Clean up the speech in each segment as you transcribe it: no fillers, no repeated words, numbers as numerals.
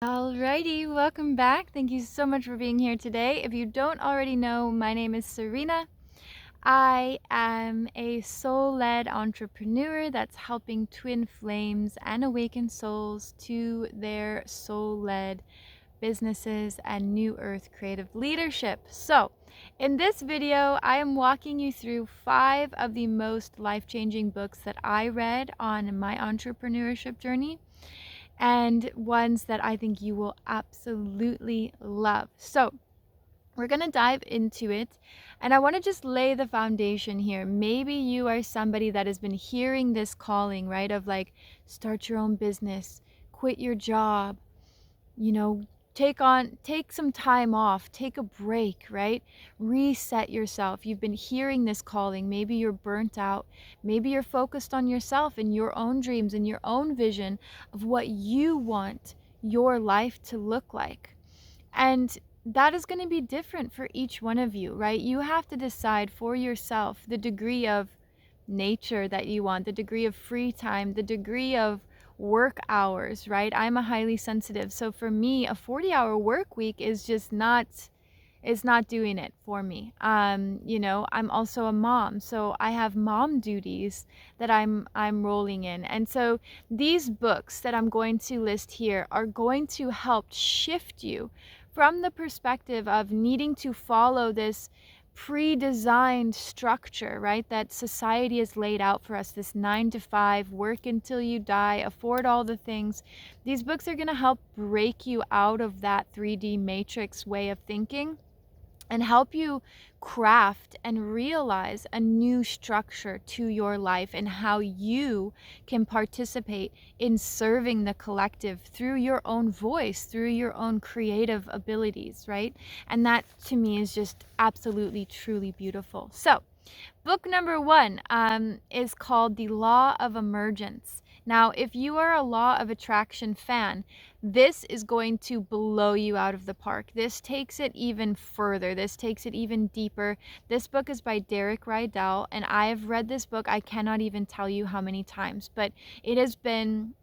Alrighty, welcome back. Thank you so much for being here today. If you don't already know, my name is Serena. I am a soul-led entrepreneur that's helping twin flames and awakened souls to their soul-led businesses and new earth creative leadership. So, in this video, I am walking you through 5 of the most life-changing books that I read on my entrepreneurship journey, and ones that I think you will absolutely love. So, we're going to dive into it, and I want to just lay the foundation here. Maybe you are somebody that has been hearing this calling, right? Of like, start your own business, quit your job, you know, take some time off, take a break, right? Reset yourself. You've been hearing this calling. Maybe you're burnt out. Maybe you're focused on yourself and your own dreams and your own vision of what you want your life to look like. And that is going to be different for each one of you, right? You have to decide for yourself the degree of nature that you want, the degree of free time, the degree of work hours, right? I'm a highly sensitive. So for me, a 40-hour work week is just not doing it for me. I'm also a mom, so I have mom duties that I'm rolling in. And so these books that I'm going to list here are going to help shift you from the perspective of needing to follow this pre-designed structure, right, that society has laid out for us, this 9 to 5, work until you die, afford all the things. These books are going to help break you out of that 3D matrix way of thinking and help you craft and realize a new structure to your life and how you can participate in serving the collective through your own voice, through your own creative abilities, right? And that to me is just absolutely, truly beautiful. So, book number 1 is called The Law of Emergence. Now, if you are a Law of Attraction fan, this is going to blow you out of the park. This takes it even further. This takes it even deeper. This book is by Rydell, and I have read this book, I cannot even tell you how many times, but it has been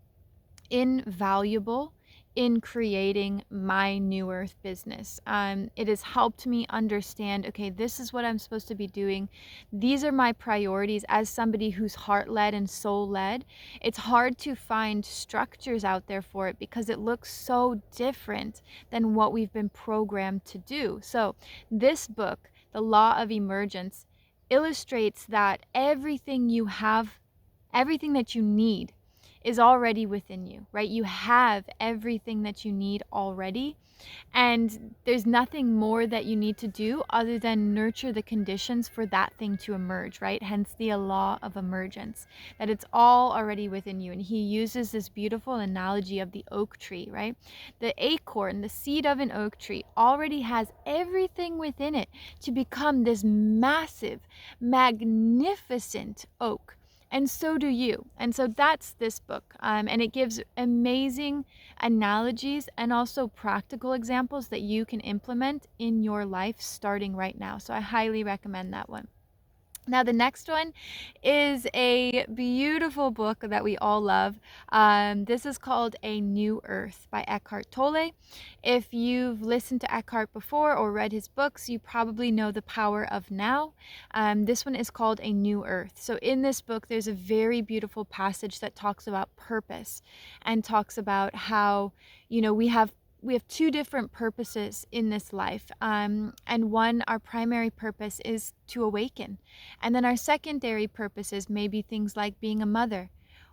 invaluable in creating my new earth business. It has helped me understand, okay, this is what I'm supposed to be doing. These are my priorities as somebody who's heart-led and soul-led. It's hard to find structures out there for it because it looks so different than what we've been programmed to do. So this book, The Law of Emergence, illustrates that everything you have, everything that you need is already within you, right? You have everything that you need already, and there's nothing more that you need to do other than nurture the conditions for that thing to emerge, right? Hence the law of emergence, that it's all already within you. And he uses this beautiful analogy of the oak tree, right? The acorn, the seed of an oak tree, already has everything within it to become this massive, magnificent oak. And so do you. And so that's this book. And it gives amazing analogies and also practical examples that you can implement in your life starting right now. So I highly recommend that one. Now, the next one is a beautiful book that we all love. This is called A New Earth by Eckhart Tolle. If you've listened to Eckhart before or read his books, you probably know The Power of Now. This one is called A New Earth. So in this book, there's a very beautiful passage that talks about purpose and talks about how, we have 2 different purposes in this life. And one, our primary purpose is to awaken. And then our secondary purposes may be things like being a mother,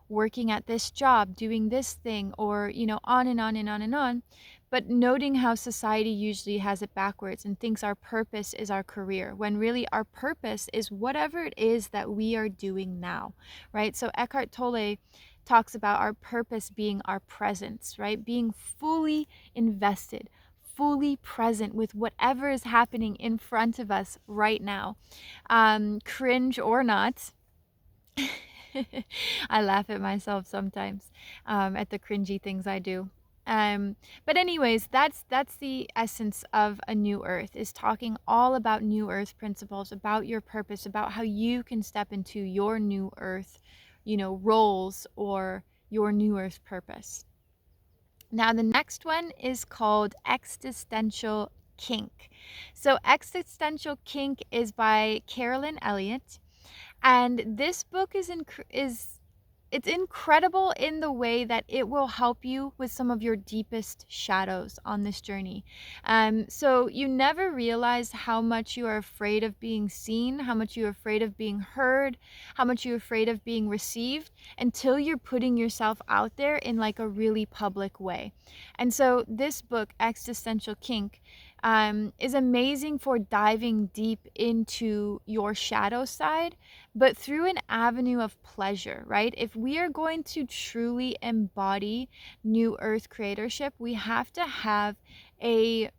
working at this job, doing this thing, or, on and on and on and on. But noting how society usually has it backwards and thinks our purpose is our career, when really our purpose is whatever it is that we are doing now, right? So Eckhart Tolle talks about our purpose being our presence, right? Being fully invested, fully present with whatever is happening in front of us right now. Cringe or not. I laugh at myself sometimes at the cringy things I do. But anyways, that's the essence of A New Earth, is talking all about New Earth principles, about your purpose, about how you can step into your New Earth roles or your new earth purpose. Now, the next one is called Existential Kink. So, Existential Kink is by Carolyn Elliott, and this book is it's incredible in the way that it will help you with some of your deepest shadows on this journey. So you never realize how much you are afraid of being seen, how much you're afraid of being heard, how much you're afraid of being received until you're putting yourself out there in like a really public way. And so this book, Existential Kink, is amazing for diving deep into your shadow side, but through an avenue of pleasure, right? If we are going to truly embody new earth creatorship, we have to have a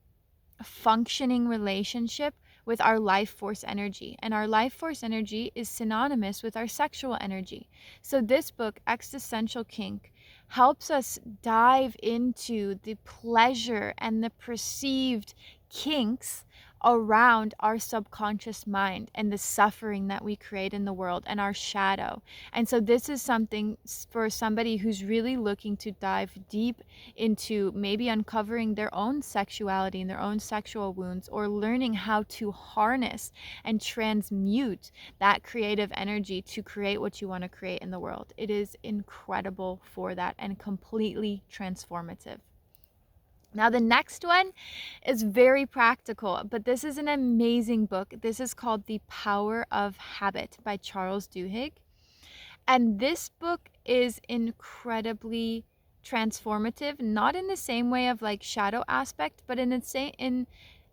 functioning relationship with our life force energy. And our life force energy is synonymous with our sexual energy. So this book, Existential Kink, helps us dive into the pleasure and the perceived kinks around our subconscious mind and the suffering that we create in the world and our shadow. And so this is something for somebody who's really looking to dive deep into maybe uncovering their own sexuality and their own sexual wounds, or learning how to harness and transmute that creative energy to create what you want to create in the world. It is incredible for that and completely transformative. Now, the next one is very practical, but this is an amazing book. This is called The Power of Habit by Charles Duhigg. And this book is incredibly transformative, not in the same way of like shadow aspect, but in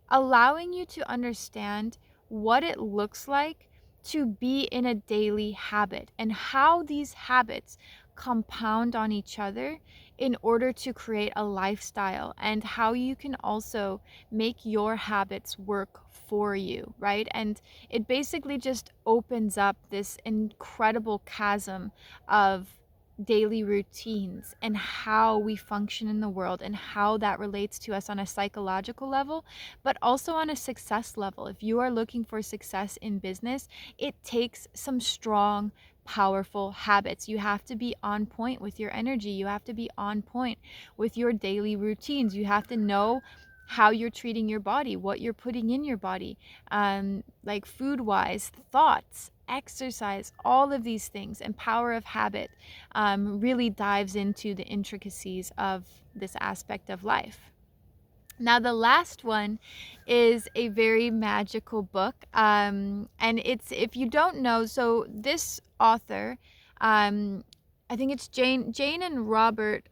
allowing you to understand what it looks like to be in a daily habit and how these habits compound on each other in order to create a lifestyle, and how you can also make your habits work for you, right? And it basically just opens up this incredible chasm of daily routines and how we function in the world and how that relates to us on a psychological level, but also on a success level. If you are looking for success in business, it takes some strong, powerful habits. You have to be on point with your energy. You have to be on point with your daily routines. You have to know how you're treating your body, what you're putting in your body, like food wise, thoughts, exercise, all of these things. And Power of Habit really dives into the intricacies of this aspect of life. Now, the last one is a very magical book. And it's, if you don't know, so this author, I think it's Jane and Robert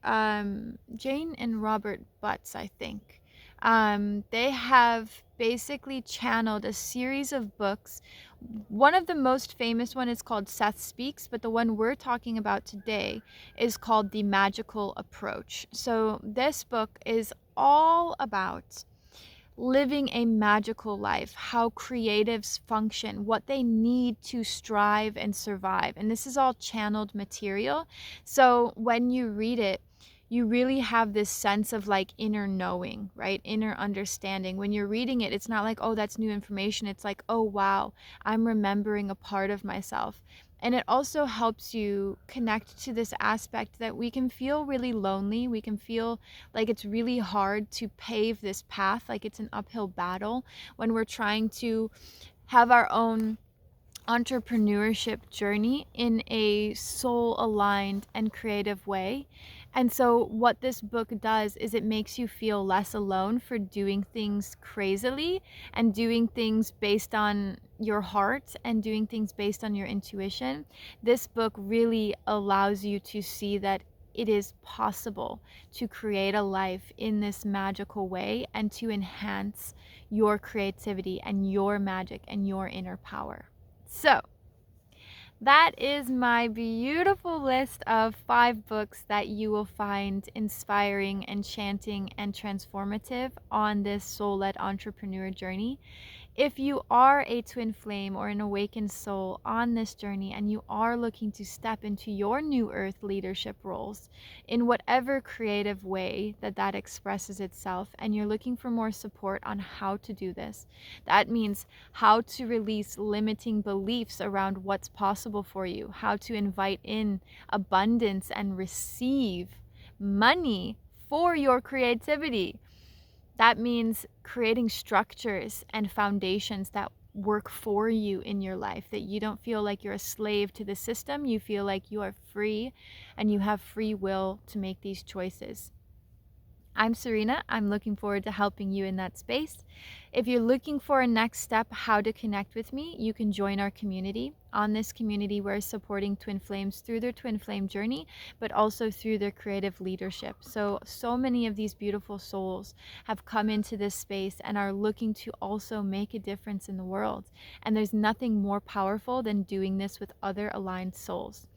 Butts, I think. They have basically channeled a series of books. One of the most famous one is called Seth Speaks, but the one we're talking about today is called The Magical Approach. So this book is all about living a magical life, how creatives function, what they need to strive and survive. And this is all channeled material. So when you read it, you really have this sense of like inner knowing, right? Inner understanding. When you're reading it, it's not like, oh, that's new information. It's like, oh, wow, I'm remembering a part of myself. And it also helps you connect to this aspect that we can feel really lonely. We can feel like it's really hard to pave this path, like it's an uphill battle when we're trying to have our own entrepreneurship journey in a soul aligned and creative way. And so what this book does is it makes you feel less alone for doing things crazily and doing things based on your heart and doing things based on your intuition. This book really allows you to see that it is possible to create a life in this magical way and to enhance your creativity and your magic and your inner power. So, that is my beautiful list of 5 books that you will find inspiring, enchanting, and transformative on this soul-led entrepreneur journey. If you are a twin flame or an awakened soul on this journey and you are looking to step into your new earth leadership roles in whatever creative way that expresses itself, and you're looking for more support on how to do this, that means how to release limiting beliefs around what's possible for you, how to invite in abundance and receive money for your creativity. That means creating structures and foundations that work for you in your life, that you don't feel like you're a slave to the system. You feel like you are free and you have free will to make these choices. I'm Serena. I'm looking forward to helping you in that space. If you're looking for a next step, how to connect with me, you can join our community. On this community, we're supporting twin flames through their twin flame journey, but also through their creative leadership. So many of these beautiful souls have come into this space and are looking to also make a difference in the world. And there's nothing more powerful than doing this with other aligned souls.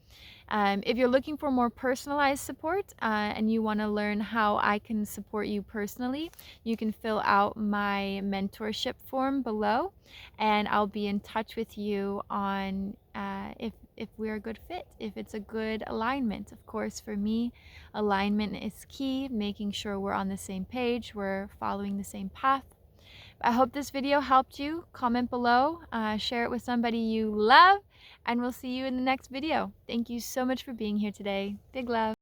If you're looking for more personalized support and you want to learn how I can support you personally, you can fill out my mentorship form below, and I'll be in touch with you on if we're a good fit, if it's a good alignment. Of course, for me, alignment is key, making sure we're on the same page, we're following the same path. I hope this video helped you. Comment below, share it with somebody you love, and we'll see you in the next video. Thank you so much for being here today. Big love.